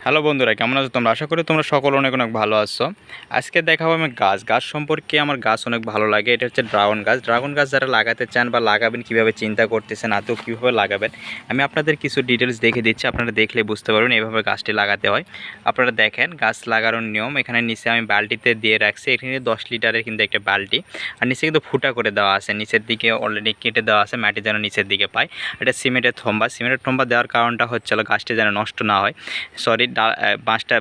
Hello বন্ধুরা, কেমন আছো তোমরা? আশা করি তোমরা সকলে অনেক অনেক ভালো আছো। আজকে দেখাবো আমি গাছ সম্পর্কে। আমার গাছ অনেক ভালো লাগে। এটা হচ্ছে ড্রাগন গাছ যারা লাগাতে চান বা লাগাবেন কীভাবে চিন্তা করতেছেন, আদৌ কীভাবে লাগাবেন আমি আপনাদের কিছু ডিটেলস দেখে দিচ্ছি। আপনারা দেখলে বুঝতে পারবেন এইভাবে গাছটি লাগাতে হয়। আপনারা দেখেন গাছ লাগানোর নিয়ম। এখানে নিচে আমি বালতিতে দিয়ে রাখছি। এখানে 10 লিটারের কিন্তু একটা বালতি, আর নিচে কিন্তু ফুটা করে দেওয়া আছে। নিচের দিকে অলরেডি কেটে দেওয়া আছে, মাটি যেন নিচের দিকে পায়। এটা সিমেন্টের থম্বা দেওয়ার কারণটা হচ্ছে গাছটি যেন নষ্ট না হয়। সরি,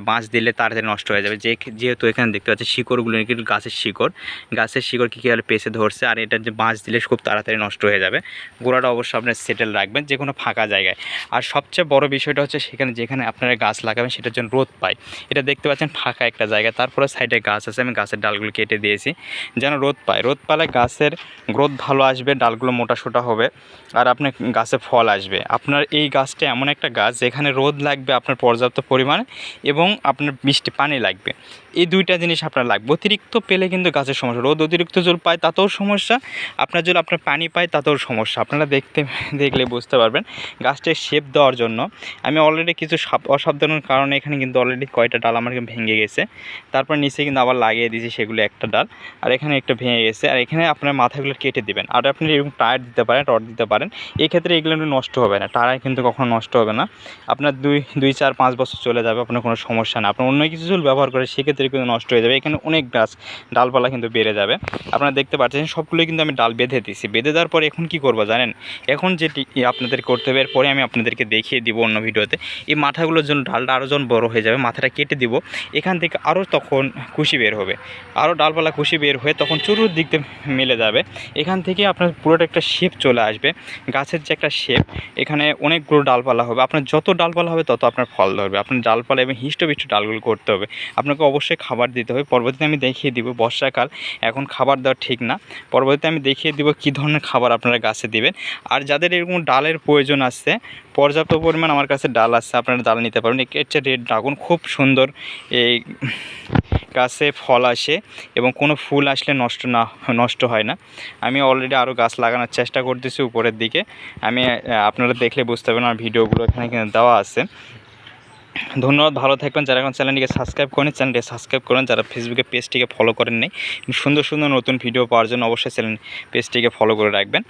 বাঁশ দিলে তাড়াতাড়ি নষ্ট হয়ে যাবে। যেহেতু এখানে দেখতে পাচ্ছি শিকড়গুলো কিন্তু গাছের শিকড় কী কীভাবে পেঁচে ধরছে, আর এটা যে বাঁশ দিলে খুব তাড়াতাড়ি নষ্ট হয়ে যাবে। গোড়াটা অবশ্যই আপনার সেটেল রাখবেন যে কোনো ফাঁকা জায়গায়। আর সবচেয়ে বড় বিষয়টা হচ্ছে যেখানে আপনারা গাছ লাগাবেন সেটার জন্য রোদ পায়। এটা দেখতে পাচ্ছেন ফাঁকা একটা জায়গা, তারপরে সাইডে গাছ আছে। আমি গাছের ডালগুলো কেটে দিয়েছি যেন রোদ পায়। রোদ পালে গাছের গ্রোথ ভালো আসবে, ডালগুলো মোটাসোটা হবে, আর আপনার গাছে ফল আসবে। আপনার এই গাছটা এমন একটা গাছ যেখানে রোদ লাগবে আপনার পর্যাপ্ত পরিমাণে, এবং আপনার মিষ্টি পানি লাগবে। এই দুইটা জিনিস আপনার লাগবে। অতিরিক্ত পেলে কিন্তু গাছের সমস্যা। রোদ অতিরিক্ত জল পায় তাতেও সমস্যা, আপনার জল আপনার পানি পায় তাতেও সমস্যা। আপনারা দেখলে বুঝতে পারবেন। গাছটার শেপ দেওয়ার জন্য আমি অলরেডি কিছু অসাবধানের কারণে এখানে কিন্তু অলরেডি কয়টা ডাল আমার ভেঙে গেছে। তারপর নিচে কিন্তু আবার লাগিয়ে দিয়েছি, সেগুলো একটা ডাল, আর এখানে একটা ভেঙে গেছে। আর এখানে আপনার মাথাগুলো কেটে দেবেন। আর আপনি এরকম টায়ার দিতে পারেন, রড দিতে পারেন। এই ক্ষেত্রে এগুলো নষ্ট হবে না, টায়ার কিন্তু কখনো নষ্ট হবে না। আপনার 2, 4, 5 বছর চলে যাবে, আপনার কোনো সমস্যা না। আপনার অন্য কিছু চুল ব্যবহার করে সেক্ষেত্রে কিন্তু নষ্ট হয়ে যাবে। এখানে অনেক গাছ ডালপালা কিন্তু বেড়ে যাবে। আপনারা দেখতে পাচ্ছেন সবগুলোই কিন্তু আমি ডাল বেঁধে দিয়েছি। বেঁধে দেওয়ার পরে এখন কী করবো জানেন? এখন যেটি আপনাদের করতে হবে, এরপরে আমি আপনাদেরকে দেখিয়ে দিব অন্য ভিডিওতে। এই মাথাগুলোর জন্য ডালটা আরও যখন বড়ো হয়ে যাবে, মাথাটা কেটে দিব। এখান থেকে আরও তখন কুশি বের হবে, আরও ডালপালা কুশি বের হয়ে তখন চুরুর দিক দিয়ে মেলে যাবে। এখান থেকে আপনার পুরোটা একটা শেপ চলে আসবে, গাছের যে একটা শেপ। এখানে অনেকগুলো ডালপালা হবে। আপনার যত ডালপালা হবে তত আপনার ফল ধরবে। আপনার ডালপালা এবং হিষ্টপিষ্ট ডালগুলো করতে হবে। আপনাকে অবশ্যই খাবার দিতে হবে। পরবর্তীতে আমি দেখিয়ে দিব। বর্ষাকাল, এখন খাবার দেওয়া ঠিক না। পরবর্তীতে আমি দেখিয়ে দিব কী ধরনের খাবার আপনারা গাছে দিবেন। আর যাদের এরকম ডালের প্রয়োজন আছে, পর্যাপ্ত পরিমাণ আমার কাছে ডাল আছে, আপনারা ডাল নিতে পারেন। এটি হচ্ছে রেড ড্রাগন, খুব সুন্দর এই গাছে ফল আসে এবং কোনো ফুল আসলে নষ্ট হয় না। আমি অলরেডি আরও গাছ লাগানোর চেষ্টা করতেছি উপরের দিকে। আপনারা দেখলে বুঝতে পারবেন, আমার ভিডিওগুলো এখানে কিন্তু দেওয়া আছে। ধন্যবাদ, ভালো থাকবেন। যারা এখন চ্যানেলটিকে সাবস্ক্রাইব করেন, চ্যানেলটিকে সাবস্ক্রাইব করেন। যারা ফেসবুকে পেজটিকে ফলো করেন নাই, সুন্দর সুন্দর নতুন ভিডিও পাওয়ার জন্য অবশ্যই পেজটিকে ফলো করে রাখবেন।